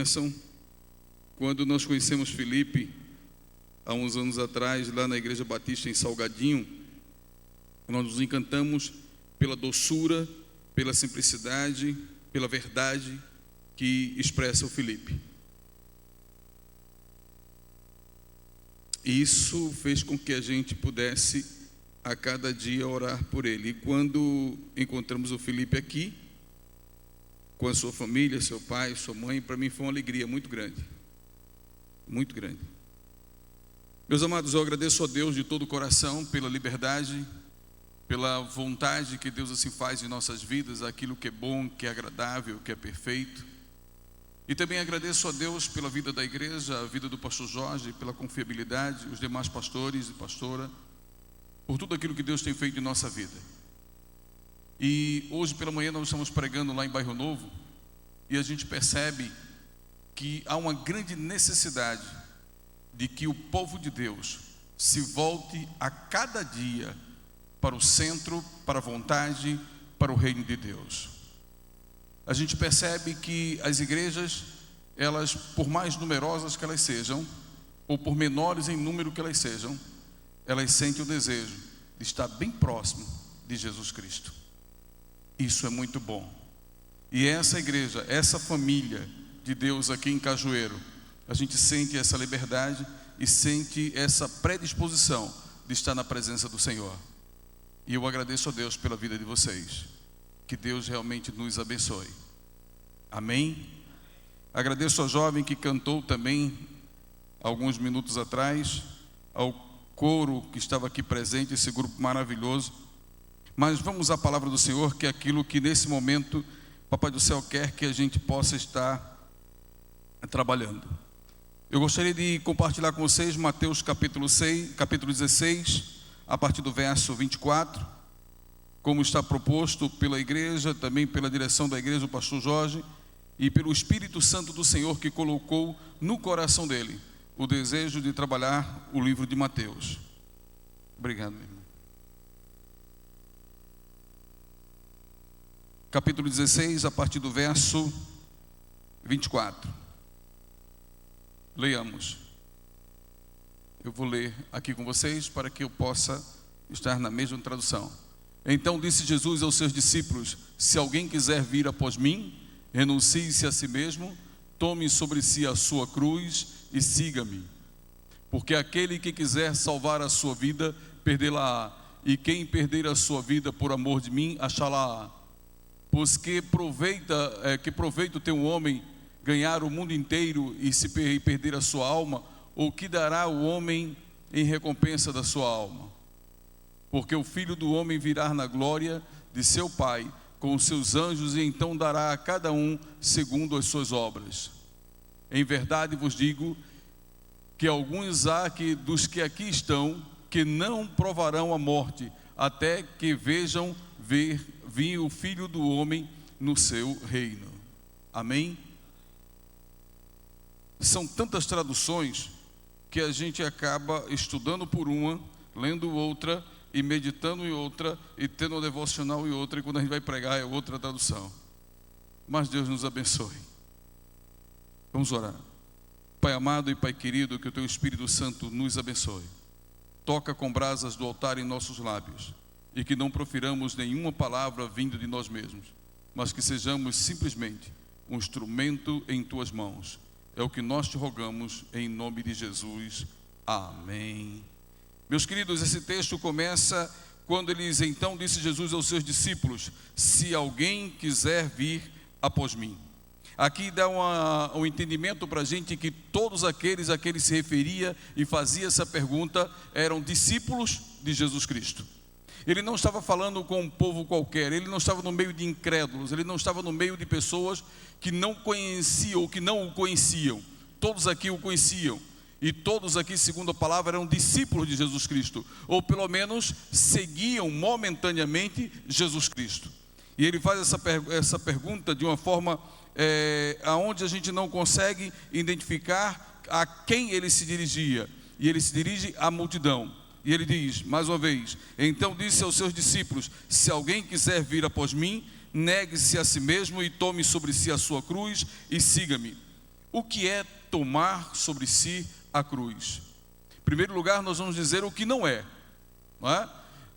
bênção. Quando nós conhecemos Felipe, há uns anos atrás, lá na Igreja Batista em Salgadinho, nós nos encantamos pela doçura, pela simplicidade, pela verdade que expressa o Felipe. E isso fez com que a gente pudesse a cada dia orar por ele. E quando encontramos o Felipe aqui, com a sua família, seu pai, sua mãe, para mim foi uma alegria muito grande. Muito grande. Meus amados, eu agradeço a Deus de todo o coração pela liberdade, pela vontade que Deus assim faz em nossas vidas, aquilo que é bom, que é agradável, que é perfeito. E também agradeço a Deus pela vida da igreja, a vida do pastor Jorge, pela confiabilidade, os demais pastores e pastora, por tudo aquilo que Deus tem feito em nossa vida. E hoje pela manhã nós estamos pregando lá em Bairro Novo, e a gente percebe que há uma grande necessidade de que o povo de Deus se volte a cada dia para o centro, para a vontade, para o reino de Deus. A gente percebe que as igrejas, elas, por mais numerosas que elas sejam, ou por menores em número que elas sejam, elas sentem o desejo de estar bem próximo de Jesus Cristo. Isso é muito bom. E essa igreja, essa família de Deus aqui em Cajueiro, a gente sente essa liberdade e sente essa predisposição de estar na presença do Senhor. E eu agradeço a Deus pela vida de vocês. Que Deus realmente nos abençoe. Amém? Agradeço ao jovem que cantou também alguns minutos atrás, ao coro que estava aqui presente, esse grupo maravilhoso. Mas vamos à palavra do Senhor, que é aquilo que nesse momento Papai do Céu quer que a gente possa estar trabalhando. Eu gostaria de compartilhar com vocês Mateus capítulo 16, a partir do verso 24, como está proposto pela igreja, também pela direção da igreja, o pastor Jorge, e pelo Espírito Santo do Senhor que colocou no coração dele o desejo de trabalhar o livro de Mateus. Obrigado, meu irmão. Capítulo 16, a partir do verso 24. Leiamos. Eu vou ler aqui com vocês para que eu possa estar na mesma tradução. Então disse Jesus aos seus discípulos: se alguém quiser vir após mim, renuncie-se a si mesmo, tome sobre si a sua cruz e siga-me. Porque aquele que quiser salvar a sua vida, perdê-la-á, e quem perder a sua vida por amor de mim, achá-la-á. Pois que proveito tem um homem ganhar o mundo inteiro e perder a sua alma? Ou que dará o homem em recompensa da sua alma? Porque o Filho do Homem virá na glória de seu Pai com os seus anjos, e então dará a cada um segundo as suas obras. Em verdade vos digo que alguns há dos que aqui estão que não provarão a morte, até que vejam vir o Filho do Homem no seu reino. Amém? São tantas traduções que a gente acaba estudando por uma, lendo outra e meditando em outra e tendo um devocional em outra, e quando a gente vai pregar é outra tradução. Mas Deus nos abençoe. Vamos orar. Pai amado e Pai querido, que o Teu Espírito Santo nos abençoe. Toca com brasas do altar em nossos lábios, e que não profiramos nenhuma palavra vinda de nós mesmos, mas que sejamos simplesmente um instrumento em Tuas mãos. É o que nós te rogamos em nome de Jesus. Amém. Meus queridos, esse texto começa quando eles, então disse Jesus aos seus discípulos: se alguém quiser vir após mim. Aqui dá um entendimento para a gente que todos aqueles a que ele se referia e fazia essa pergunta eram discípulos de Jesus Cristo. Ele não estava falando com um povo qualquer, ele não estava no meio de incrédulos, ele não estava no meio de pessoas que não conheciam ou que não o conheciam. Todos aqui o conheciam, e todos aqui, segundo a palavra, eram discípulos de Jesus Cristo, ou pelo menos seguiam momentaneamente Jesus Cristo. E ele faz essa pergunta de uma forma aonde a gente não consegue identificar a quem ele se dirigia, e ele se dirige à multidão. E ele diz, mais uma vez: então disse aos seus discípulos: se alguém quiser vir após mim, negue-se a si mesmo e tome sobre si a sua cruz e siga-me. O que é tomar sobre si a cruz? Em primeiro lugar, nós vamos dizer o que não é?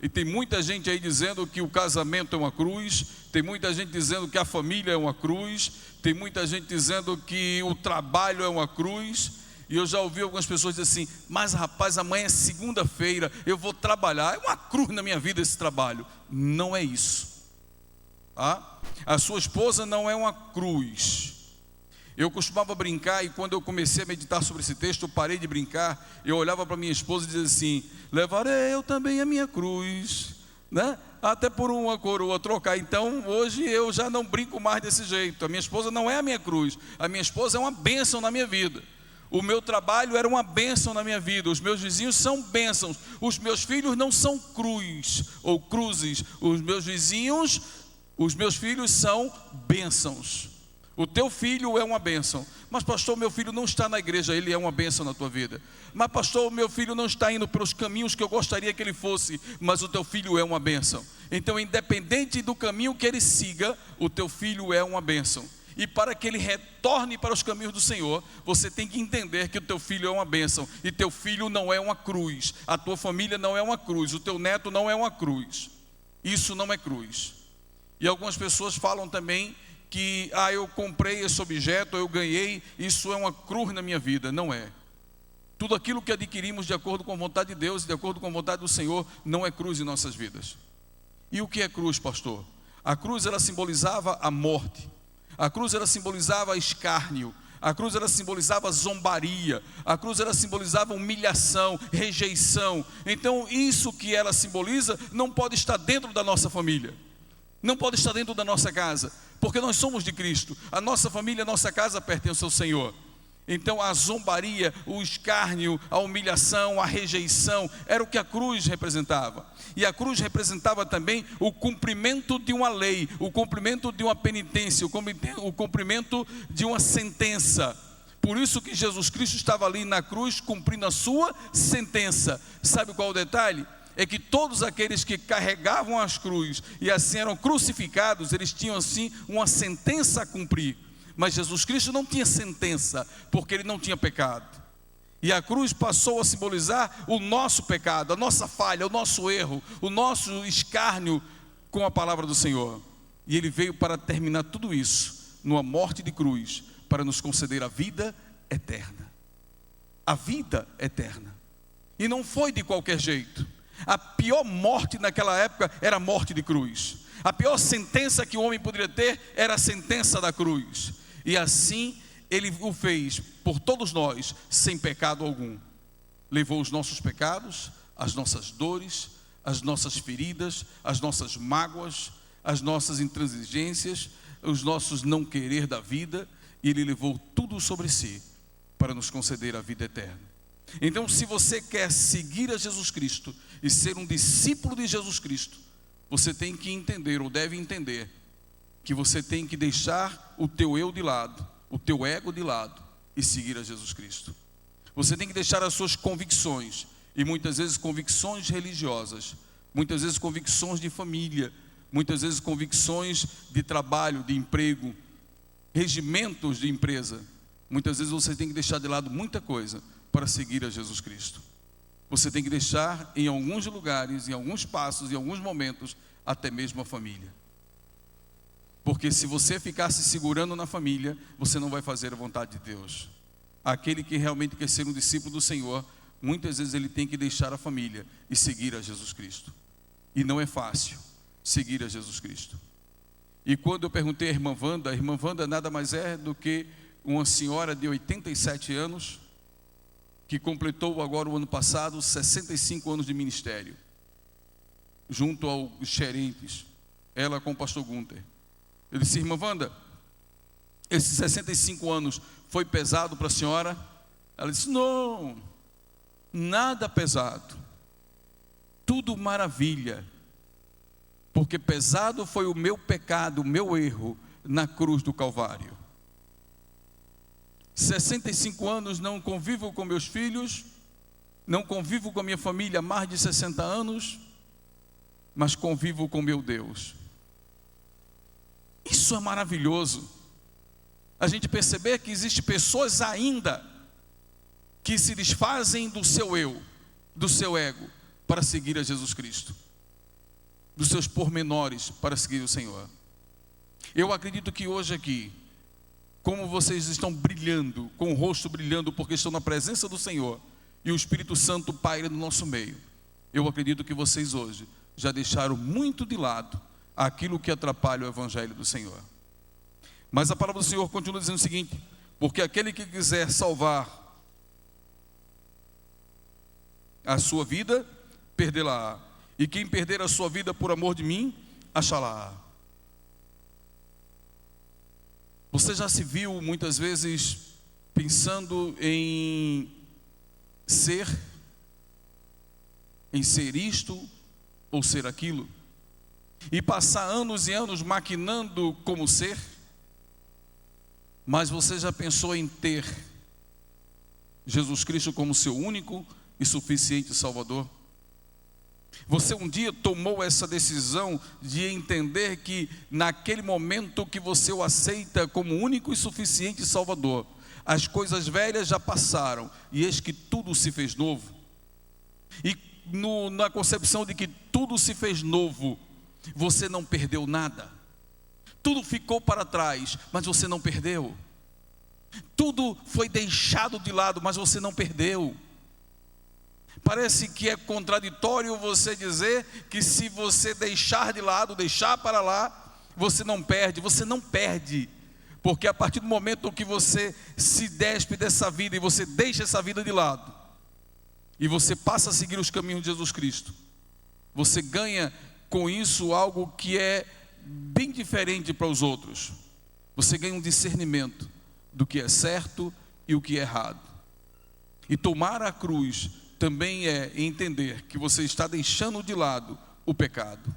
E tem muita gente aí dizendo que o casamento é uma cruz, tem muita gente dizendo que a família é uma cruz, tem muita gente dizendo que o trabalho é uma cruz. E eu já ouvi algumas pessoas dizer assim: mas rapaz, amanhã é segunda-feira, eu vou trabalhar, é uma cruz na minha vida esse trabalho. Não é isso, tá? A sua esposa não é uma cruz. Eu costumava brincar, e quando eu comecei a meditar sobre esse texto, eu parei de brincar. Eu olhava para minha esposa e dizia assim: levarei eu também a minha cruz, né? Até por uma coroa trocar. Então hoje eu já não brinco mais desse jeito. A minha esposa não é a minha cruz, a minha esposa é uma bênção na minha vida. O meu trabalho era uma bênção na minha vida, os meus vizinhos são bênçãos, os meus filhos não são cruz ou cruzes, os meus filhos são bênçãos. O teu filho é uma bênção. Mas pastor, meu filho não está na igreja, ele é uma bênção na tua vida. Mas pastor, meu filho não está indo pelos caminhos que eu gostaria que ele fosse, mas o teu filho é uma bênção. Então, independente do caminho que ele siga, o teu filho é uma bênção. E para que ele retorne para os caminhos do Senhor, você tem que entender que o teu filho é uma bênção. E teu filho não é uma cruz, a tua família não é uma cruz, o teu neto não é uma cruz. Isso não é cruz. E algumas pessoas falam também que eu comprei esse objeto, eu ganhei, isso é uma cruz na minha vida. Não é. Tudo aquilo que adquirimos de acordo com a vontade de Deus, de acordo com a vontade do Senhor, não é cruz em nossas vidas. E o que é cruz, pastor? A cruz, ela simbolizava a morte. A cruz, ela simbolizava escárnio. A cruz, ela simbolizava zombaria. A cruz, ela simbolizava humilhação, rejeição. Então isso que ela simboliza não pode estar dentro da nossa família, não pode estar dentro da nossa casa, porque nós somos de Cristo. A nossa família, a nossa casa pertence ao Senhor. Então a zombaria, o escárnio, a humilhação, a rejeição, era o que a cruz representava. E a cruz representava também o cumprimento de uma lei, o cumprimento de uma penitência, o cumprimento de uma sentença. Por isso que Jesus Cristo estava ali na cruz cumprindo a sua sentença. Sabe qual é o detalhe? É que todos aqueles que carregavam as cruzes e assim eram crucificados, eles tinham assim uma sentença a cumprir. Mas Jesus Cristo não tinha sentença, porque ele não tinha pecado. E a cruz passou a simbolizar o nosso pecado, a nossa falha, o nosso erro, o nosso escárnio com a palavra do Senhor. E ele veio para terminar tudo isso numa morte de cruz, para nos conceder a vida eterna. A vida eterna. E não foi de qualquer jeito. A pior morte naquela época era a morte de cruz. A pior sentença que o homem poderia ter era a sentença da cruz. E assim ele o fez por todos nós, sem pecado algum. Levou os nossos pecados, as nossas dores, as nossas feridas, as nossas mágoas, as nossas intransigências, os nossos não querer da vida. E ele levou tudo sobre si para nos conceder a vida eterna. Então, se você quer seguir a Jesus Cristo e ser um discípulo de Jesus Cristo, você tem que entender, ou deve entender, que você tem que deixar o teu eu de lado, o teu ego de lado, e seguir a Jesus Cristo. Você tem que deixar as suas convicções, e muitas vezes convicções religiosas, muitas vezes convicções de família, muitas vezes convicções de trabalho, de emprego, regimentos de empresa. Muitas vezes você tem que deixar de lado muita coisa para seguir a Jesus Cristo. Você tem que deixar em alguns lugares, em alguns passos, em alguns momentos, até mesmo a família. Porque se você ficar se segurando na família, você não vai fazer a vontade de Deus. Aquele que realmente quer ser um discípulo do Senhor, muitas vezes ele tem que deixar a família e seguir a Jesus Cristo. E não é fácil seguir a Jesus Cristo. E quando eu perguntei à irmã Wanda nada mais é do que uma senhora de 87 anos, que completou agora o ano passado 65 anos de ministério, junto aos gerentes, ela com o pastor Gunter. Eu disse: irmã Wanda, esses 65 anos foi pesado para a senhora? Ela disse: não, nada pesado, tudo maravilha, porque pesado foi o meu pecado, o meu erro na cruz do Calvário. 65 anos não convivo com meus filhos, não convivo com a minha família há mais de 60 anos, mas convivo com meu Deus. Isso é maravilhoso. a gente perceber que existem pessoas ainda que se desfazem do seu eu, do seu ego, para seguir a Jesus Cristo, dos seus pormenores para seguir o Senhor. Eu acredito que hoje aqui, como vocês estão brilhando, com o rosto brilhando, porque estão na presença do Senhor, e o Espírito Santo paira no nosso meio, eu acredito que vocês hoje já deixaram muito de lado aquilo que atrapalha o Evangelho do Senhor. Mas a palavra do Senhor continua dizendo o seguinte: porque aquele que quiser salvar a sua vida, perdê-la-á, e quem perder a sua vida por amor de mim, achá-la-á. Você já se viu muitas vezes pensando em ser isto ou ser aquilo, e passar anos e anos maquinando como ser? Mas você já pensou em ter Jesus Cristo como seu único e suficiente Salvador? Você um dia tomou essa decisão de entender que naquele momento que você o aceita como único e suficiente Salvador, as coisas velhas já passaram e eis que tudo se fez novo? E na concepção de que tudo se fez novo, você não perdeu nada. Tudo ficou para trás, mas você não perdeu. Tudo foi deixado de lado, mas você não perdeu. Parece que é contraditório você dizer que se você deixar de lado, deixar para lá, você não perde. Você não perde, porque a partir do momento que você se despe dessa vida e você deixa essa vida de lado, e você passa a seguir os caminhos de Jesus Cristo, você ganha com isso algo que é bem diferente para os outros. Você ganha um discernimento do que é certo e o que é errado. E tomar a cruz também é entender que você está deixando de lado o pecado.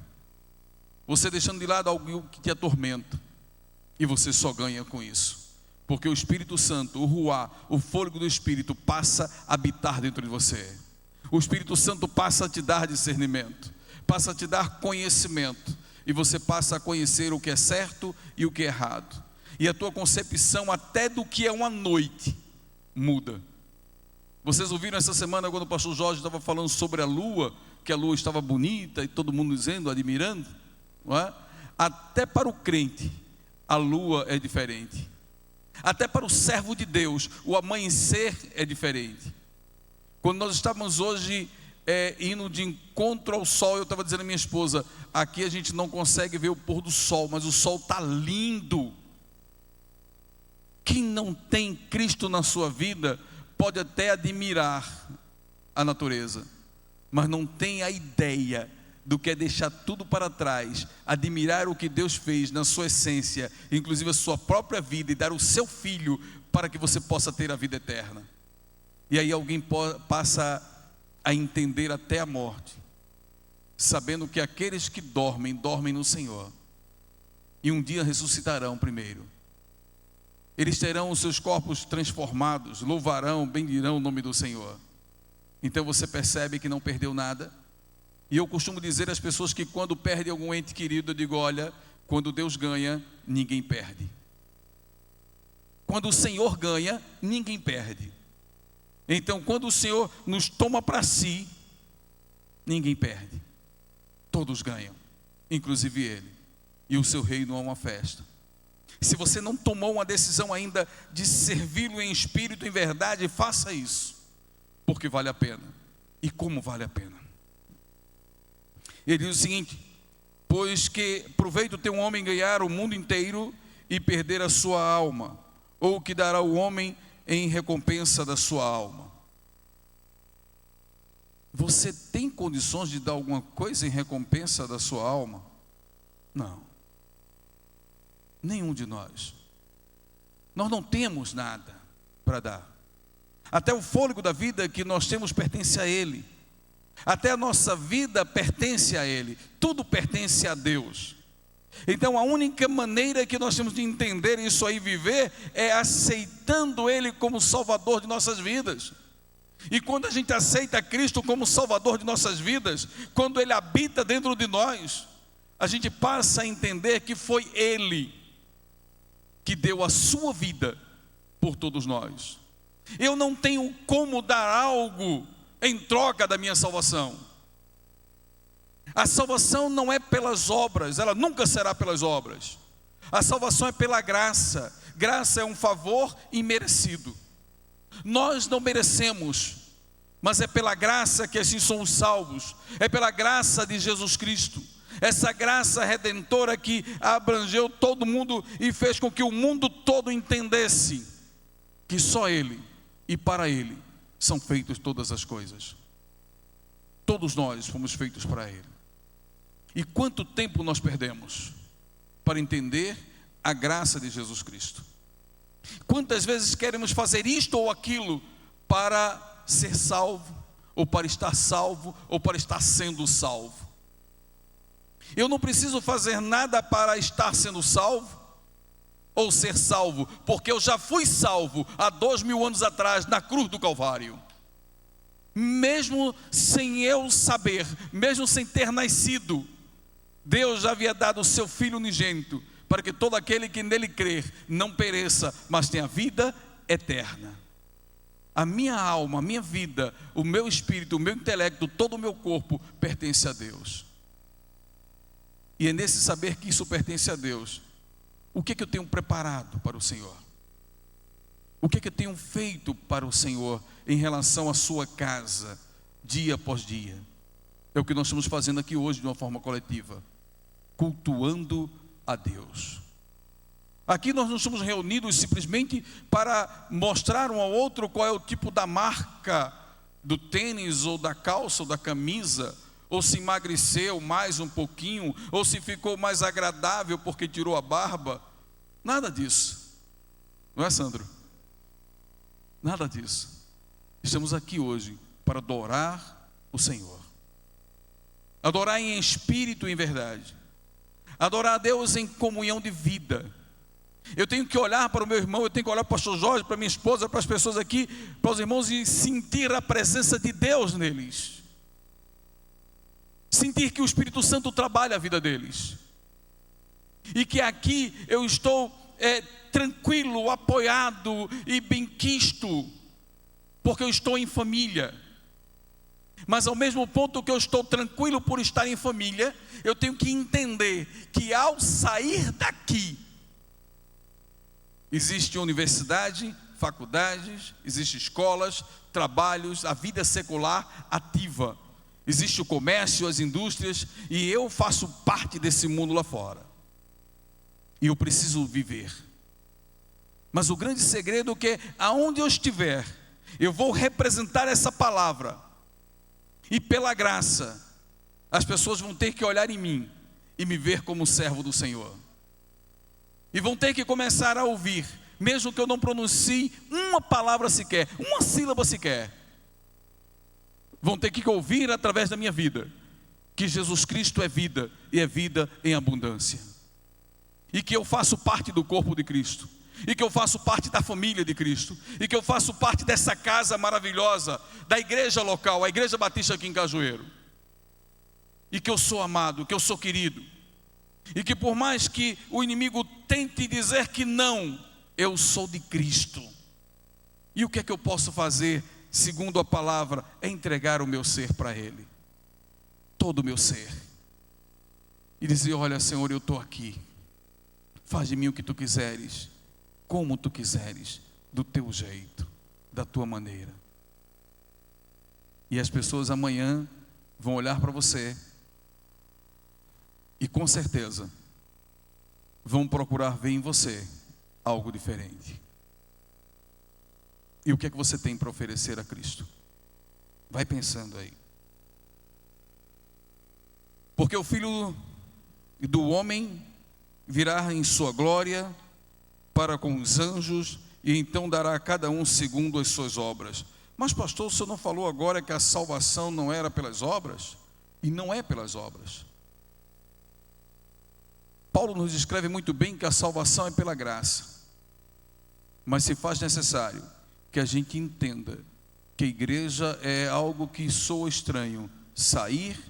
Você deixando de lado algo que te atormenta. E você só ganha com isso. Porque o Espírito Santo, o Ruá, o fôlego do Espírito passa a habitar dentro de você. O Espírito Santo passa a te dar discernimento, passa a te dar conhecimento, e você passa a conhecer o que é certo e o que é errado. E a tua concepção até do que é uma noite muda. Vocês ouviram essa semana quando o pastor Jorge estava falando sobre a lua, que a lua estava bonita e todo mundo dizendo, admirando, não é? Até para o crente a lua é diferente. Até para o servo de Deus o amanhecer é diferente. Quando nós estávamos hoje indo de encontro ao sol, eu estava dizendo à minha esposa, aqui a gente não consegue ver o pôr do sol, mas o sol está lindo. Quem não tem Cristo na sua vida pode até admirar a natureza, mas não tem a ideia do que é deixar tudo para trás, admirar o que Deus fez na sua essência, inclusive a sua própria vida, e dar o seu filho para que você possa ter a vida eterna. E aí alguém passa a entender até a morte, sabendo que aqueles que dormem, dormem no Senhor, e um dia ressuscitarão primeiro. Eles terão os seus corpos transformados, louvarão, bendirão o nome do Senhor. Então você percebe que não perdeu nada. E eu costumo dizer às pessoas que quando perde algum ente querido, eu digo, olha, quando Deus ganha, ninguém perde. Quando o Senhor ganha, ninguém perde. Então quando o Senhor nos toma para si, ninguém perde. Todos ganham, inclusive Ele. E o seu reino é uma festa. Se você não tomou uma decisão ainda de servi-lo em espírito e em verdade, faça isso, porque vale a pena. E como vale a pena? Ele diz o seguinte: pois que proveito tem um homem ganhar o mundo inteiro e perder a sua alma, ou o que dará o homem em recompensa da sua alma? Você tem condições de dar alguma coisa em recompensa da sua alma? Não. Nenhum de nós. Nós não temos nada para dar. Até o fôlego da vida que nós temos pertence a Ele. Até a nossa vida pertence a Ele. Tudo pertence a Deus. Então a única maneira que nós temos de entender isso aí, viver, é aceitando Ele como Salvador de nossas vidas. E quando a gente aceita Cristo como Salvador de nossas vidas, quando Ele habita dentro de nós, a gente passa a entender que foi Ele que deu a sua vida por todos nós. Eu não tenho como dar algo em troca da minha salvação. A salvação não é pelas obras, ela nunca será pelas obras. A salvação é pela graça. Graça é um favor imerecido. Nós não merecemos, mas é pela graça que assim somos salvos. É pela graça de Jesus Cristo. Essa graça redentora que abrangeu todo mundo e fez com que o mundo todo entendesse que só Ele e para Ele são feitas todas as coisas. Todos nós fomos feitos para Ele. E quanto tempo nós perdemos para entender a graça de Jesus Cristo? Quantas vezes queremos fazer isto ou aquilo para ser salvo, ou para estar salvo, ou para estar sendo salvo? Eu não preciso fazer nada para estar sendo salvo ou ser salvo, porque eu já fui salvo há 2000 anos atrás na cruz do Calvário. Mesmo sem eu saber, mesmo sem ter nascido, Deus já havia dado o seu Filho unigênito, para que todo aquele que nele crer não pereça, mas tenha vida eterna. A minha alma, a minha vida, o meu espírito, o meu intelecto, todo o meu corpo pertence a Deus. E é nesse saber que isso pertence a Deus, o que eu tenho preparado para o Senhor? O que eu tenho feito para o Senhor em relação à sua casa, dia após dia? É o que nós estamos fazendo aqui hoje de uma forma coletiva, cultuando a Deus. Aqui nós não estamos reunidos simplesmente para mostrar um ao outro qual é o tipo da marca do tênis, ou da calça, ou da camisa, ou se emagreceu mais um pouquinho, ou se ficou mais agradável porque tirou a barba. Nada disso. Não é, Sandro? Nada disso. Estamos aqui hoje para adorar o Senhor. Adorar em espírito e em verdade. Adorar a Deus em comunhão de vida. Eu tenho que olhar para o meu irmão, eu tenho que olhar para o pastor Jorge, para minha esposa, para as pessoas aqui, para os irmãos, e sentir a presença de Deus neles. Sentir que o Espírito Santo trabalha a vida deles. E que aqui eu estou tranquilo, apoiado e benquisto, porque eu estou em família. Mas ao mesmo ponto que eu estou tranquilo por estar em família, eu tenho que entender que ao sair daqui, existe universidade, faculdades, existe escolas, trabalhos, a vida secular ativa. Existe o comércio, as indústrias, e eu faço parte desse mundo lá fora. E eu preciso viver. Mas o grande segredo é que aonde eu estiver, eu vou representar essa palavra. E pela graça, as pessoas vão ter que olhar em mim e me ver como servo do Senhor. E vão ter que começar a ouvir, mesmo que eu não pronuncie uma palavra sequer, uma sílaba sequer. Vão ter que ouvir através da minha vida que Jesus Cristo é vida, e é vida em abundância. E que eu faço parte do corpo de Cristo. E que eu faço parte da família de Cristo. E que eu faço parte dessa casa maravilhosa, da igreja local, a Igreja Batista aqui em Cajueiro. E que eu sou amado, que eu sou querido. E que por mais que o inimigo tente dizer que não, eu sou de Cristo. E o que é que eu posso fazer, segundo a palavra? É entregar o meu ser para Ele. Todo o meu ser. E dizer: olha, Senhor, eu estou aqui. Faz de mim o que Tu quiseres, como Tu quiseres, do Teu jeito, da Tua maneira. E as pessoas amanhã vão olhar para você e com certeza vão procurar ver em você algo diferente. E o que é que você tem para oferecer a Cristo? Vai pensando aí. Porque o Filho do Homem virá em sua glória para com os anjos, e então dará a cada um segundo as suas obras. Mas pastor, o senhor não falou agora que a salvação não era pelas obras? E não é pelas obras. Paulo nos descreve muito bem que a salvação é pela graça. Mas se faz necessário que a gente entenda que a igreja é algo que soa estranho, sair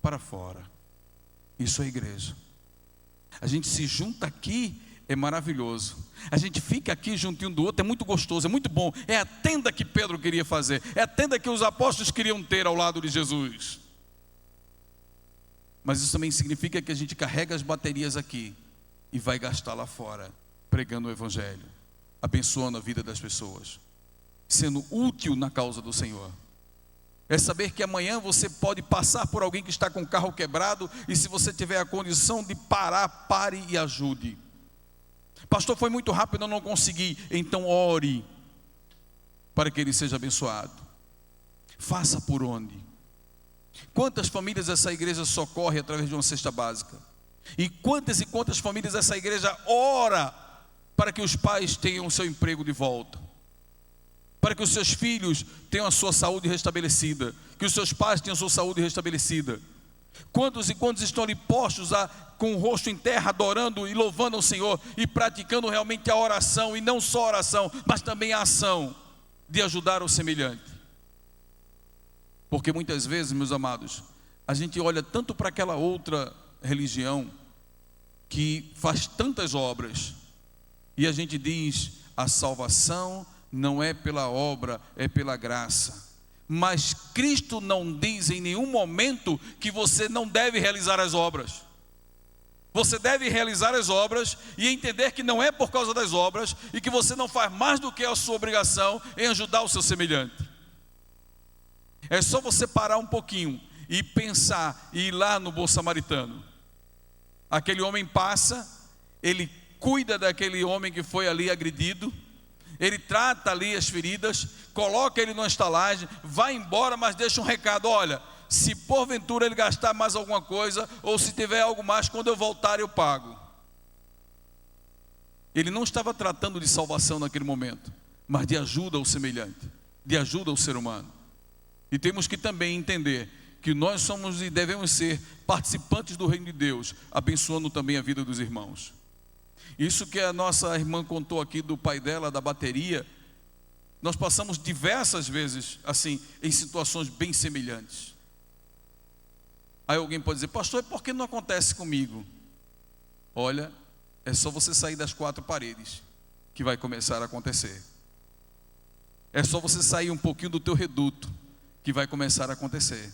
para fora. Isso é igreja. A gente se junta aqui é maravilhoso. A gente fica aqui juntinho do outro, é muito gostoso, é muito bom. É a tenda que Pedro queria fazer, é a tenda que os apóstolos queriam ter ao lado de Jesus. Mas isso também significa que a gente carrega as baterias aqui e vai gastar lá fora, pregando o Evangelho, abençoando a vida das pessoas, sendo útil na causa do Senhor. É saber que amanhã você pode passar por alguém que está com o carro quebrado, e se você tiver a condição de parar, pare e ajude. Pastor, foi muito rápido, eu não consegui. Então ore para que ele seja abençoado. Faça por onde? Quantas famílias essa igreja socorre através de uma cesta básica? E quantas famílias essa igreja ora para que os pais tenham o seu emprego de volta, para que os seus filhos tenham a sua saúde restabelecida, que os seus pais tenham a sua saúde restabelecida. Quantos estão ali postos com o rosto em terra, adorando e louvando ao Senhor e praticando realmente a oração, e não só a oração, mas também a ação de ajudar o semelhante. Porque muitas vezes, meus amados, a gente olha tanto para aquela outra religião que faz tantas obras, e a gente diz: a salvação não é pela obra, é pela graça. Mas Cristo não diz em nenhum momento que você não deve realizar as obras. Você deve realizar as obras e entender que não é por causa das obras, e que você não faz mais do que a sua obrigação em ajudar o seu semelhante. É só você parar um pouquinho e pensar, e ir lá no bom samaritano. Aquele homem passa, ele cuida daquele homem que foi ali agredido, ele trata ali as feridas, coloca ele numa estalagem, vai embora, mas deixa um recado: olha, se porventura ele gastar mais alguma coisa, ou se tiver algo mais, quando eu voltar eu pago. Ele não estava tratando de salvação naquele momento, mas de ajuda ao semelhante, de ajuda ao ser humano. E temos que também entender que nós somos e devemos ser participantes do reino de Deus, abençoando também a vida dos irmãos. Isso que a nossa irmã contou aqui do pai dela, da bateria, nós passamos diversas vezes assim, em situações bem semelhantes. Aí alguém pode dizer: pastor, por que não acontece comigo? Olha, é só você sair das quatro paredes que vai começar a acontecer. É só você sair um pouquinho do teu reduto que vai começar a acontecer.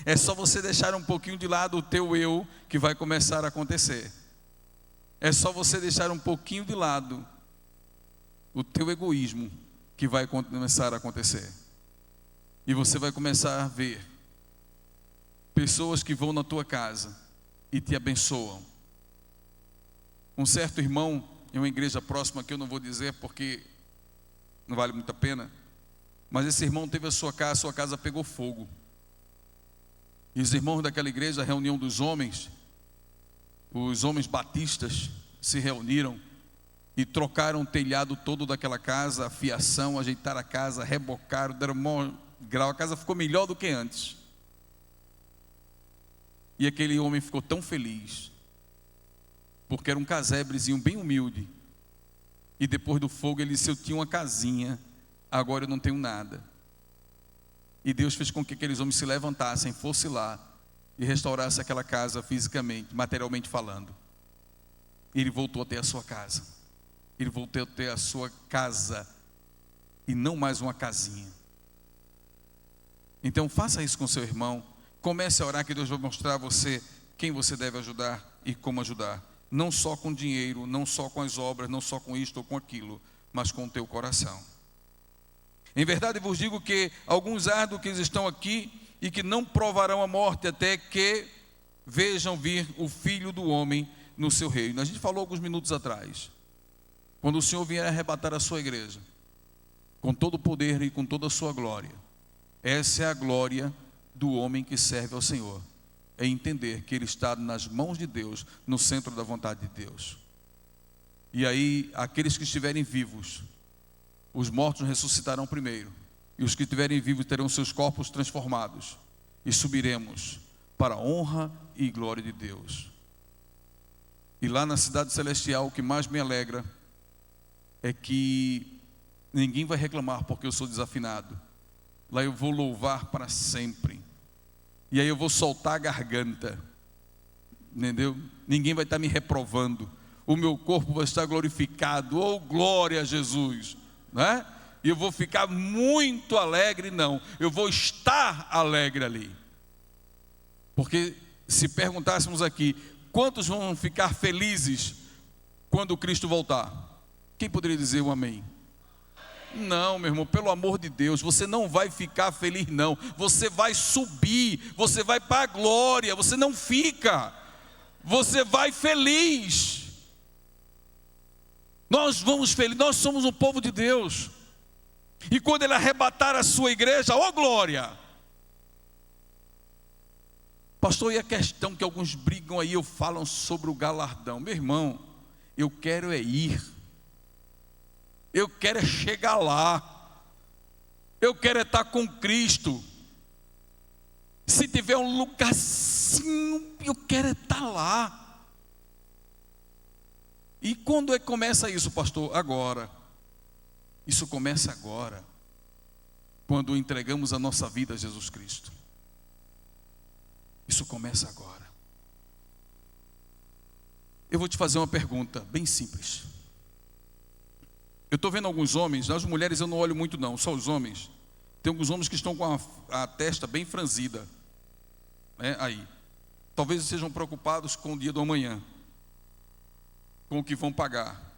É só você deixar um pouquinho de lado o teu eu que vai começar a acontecer. É só você deixar um pouquinho de lado o teu egoísmo que vai começar a acontecer. E você vai começar a ver pessoas que vão na tua casa e te abençoam. Um certo irmão em uma igreja próxima, que eu não vou dizer porque não vale muito a pena, mas esse irmão teve a sua casa pegou fogo. E os irmãos daquela igreja, a reunião dos homens, os homens batistas, se reuniram e trocaram o telhado todo daquela casa, a fiação, ajeitaram a casa, rebocaram, deram um grau, a casa ficou melhor do que antes. E aquele homem ficou tão feliz, porque era um casebrezinho bem humilde, e depois do fogo ele disse: eu tinha uma casinha, agora eu não tenho nada. E Deus fez com que aqueles homens se levantassem, fossem lá e restaurassem aquela casa fisicamente, materialmente falando. Ele voltou a ter a sua casa. Ele voltou a ter a sua casa e não mais uma casinha. Então faça isso com seu irmão. Comece a orar que Deus vai mostrar a você quem você deve ajudar e como ajudar. Não só com dinheiro, não só com as obras, não só com isto ou com aquilo, mas com o teu coração. Em verdade vos digo que alguns há do que estão aqui e que não provarão a morte até que vejam vir o Filho do Homem no seu reino. A gente falou alguns minutos atrás, quando o Senhor vier arrebatar a sua igreja, com todo o poder e com toda a sua glória. Essa é a glória do homem que serve ao Senhor, é entender que ele está nas mãos de Deus, no centro da vontade de Deus. E aí, aqueles que estiverem vivos, os mortos ressuscitarão primeiro, e os que estiverem vivos terão seus corpos transformados, e subiremos para a honra e glória de Deus. E lá na cidade celestial, o que mais me alegra é que ninguém vai reclamar porque eu sou desafinado. Lá eu vou louvar para sempre, e aí eu vou soltar a garganta, entendeu? Ninguém vai estar me reprovando. o meu corpo vai estar glorificado. Oh, glória a Jesus, né? E eu vou ficar muito alegre, não, eu vou estar alegre ali. Porque se perguntássemos aqui, quantos vão ficar felizes quando Cristo voltar? Quem poderia dizer um amém? Não, meu irmão, pelo amor de Deus, você não vai ficar feliz não, você vai subir, você vai para a glória, você não fica, você vai feliz. Nós vamos felizes, nós somos um povo de Deus, e quando Ele arrebatar a sua igreja, ó glória. Pastor, e a questão que alguns brigam aí, falam sobre o galardão? Meu irmão, eu quero é ir, eu quero é chegar lá, eu quero é estar com Cristo. Se tiver um lugarzinho, eu quero é estar lá. E quando é que começa isso, pastor? Agora. Isso começa agora, quando entregamos a nossa vida a Jesus Cristo. Isso começa agora. Eu vou te fazer uma pergunta bem simples. Eu estou vendo alguns homens, as mulheres eu não olho muito não, só os homens. Tem alguns homens que estão com a testa bem franzida, né, aí. Talvez sejam preocupados com o dia do amanhã, com o que vão pagar.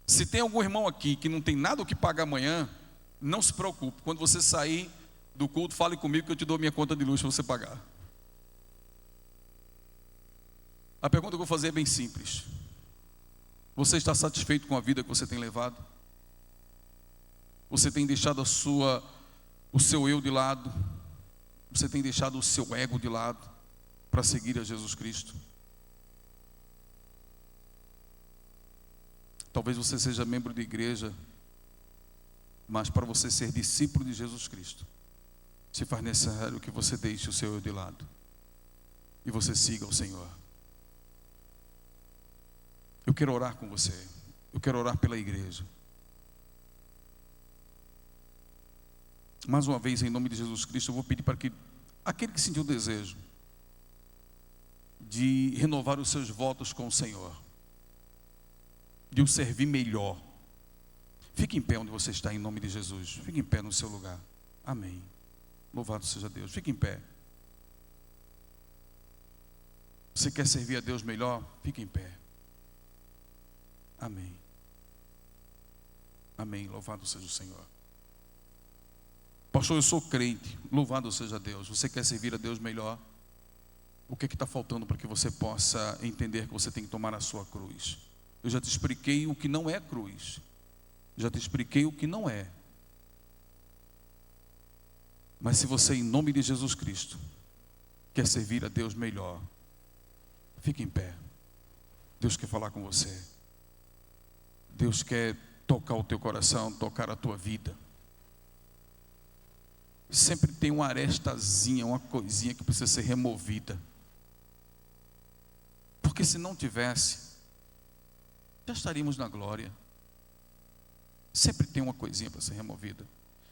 Se tem algum irmão aqui que não tem nada o que pagar amanhã, não se preocupe. Quando você sair do culto, fale comigo que eu te dou minha conta de luz para você pagar. A pergunta que eu vou fazer é bem simples. Você está satisfeito com a vida que você tem levado? Você tem deixado o seu eu de lado? Você tem deixado o seu ego de lado para seguir a Jesus Cristo? Talvez você seja membro de igreja, mas para você ser discípulo de Jesus Cristo, se faz necessário que você deixe o seu eu de lado e você siga o Senhor. Eu quero orar com você, eu quero orar pela igreja. Mais uma vez, em nome de Jesus Cristo, eu vou pedir para que aquele que sentiu o desejo de renovar os seus votos com o Senhor, de o servir melhor, fique em pé onde você está, em nome de Jesus. Fique em pé no seu lugar. Amém. Louvado seja Deus. Fique em pé. Você quer servir a Deus melhor? Fique em pé. Amém. Amém. Louvado seja o Senhor. Pastor, eu sou crente. Louvado seja Deus. Você quer servir a Deus melhor? O que está faltando para que você possa entender que você tem que tomar a sua cruz? Eu já te expliquei o que não é cruz. Já te expliquei o que não é. Mas se você, em nome de Jesus Cristo, quer servir a Deus melhor, fique em pé. Deus quer falar com você. Deus quer tocar o teu coração, tocar a tua vida. Sempre tem uma arestazinha, uma coisinha que precisa ser removida. Porque se não tivesse, já estaríamos na glória. Sempre tem uma coisinha para ser removida.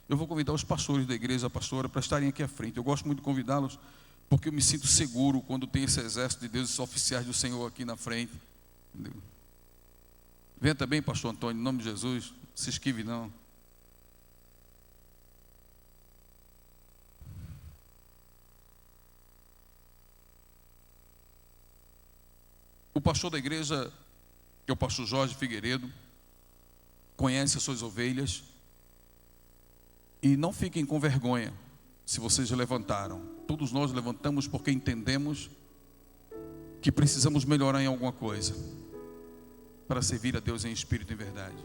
Eu vou convidar os pastores da igreja, a pastora, para estarem aqui à frente. Eu gosto muito de convidá-los, porque eu me sinto seguro quando tem esse exército de Deus, esses oficiais do Senhor aqui na frente. Entendeu? Venha também, pastor Antônio, em nome de Jesus. Não se esquive não. O pastor da igreja, que é o pastor Jorge Figueiredo, conhece as suas ovelhas. E não fiquem com vergonha se vocês já levantaram. Todos nós levantamos porque entendemos que precisamos melhorar em alguma coisa para servir a Deus em espírito e em verdade.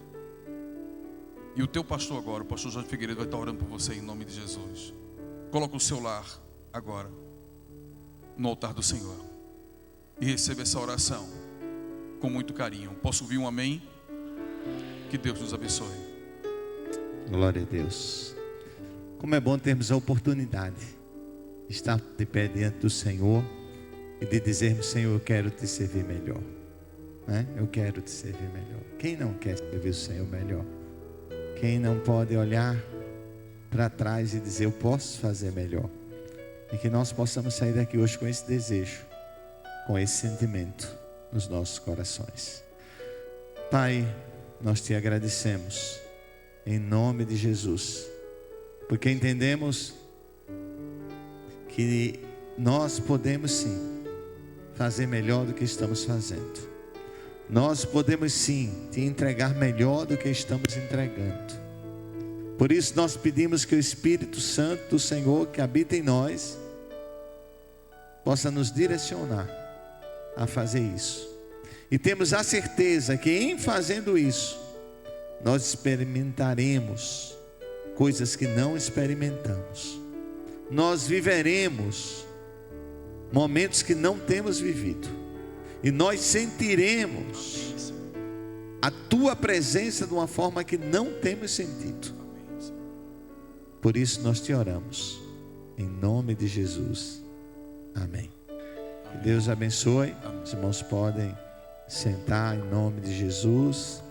E o teu pastor agora, o pastor Jorge Figueiredo, vai estar orando por você em nome de Jesus. Coloca o seu lar agora no altar do Senhor e receba essa oração com muito carinho. Posso ouvir um amém? Que Deus nos abençoe. Glória a Deus. Como é bom termos a oportunidade de estar de pé diante do Senhor e de dizermos: Senhor, eu quero te servir melhor, né? Eu quero te servir melhor. Quem não quer servir o Senhor melhor? Quem não pode olhar para trás e dizer: eu posso fazer melhor? E que nós possamos sair daqui hoje com esse desejo, com esse sentimento nos nossos corações. Pai, nós te agradecemos em nome de Jesus, porque entendemos que nós podemos sim fazer melhor do que estamos fazendo. Nós podemos sim te entregar melhor do que estamos entregando. Por isso nós pedimos que o Espírito Santo do Senhor que habita em nós possa nos direcionar a fazer isso. E temos a certeza que em fazendo isso, nós experimentaremos coisas que não experimentamos. Nós viveremos momentos que não temos vivido. E nós sentiremos a tua presença de uma forma que não temos sentido. Por isso nós te oramos, em nome de Jesus. Amém. Que Deus abençoe. Os irmãos podem sentar em nome de Jesus.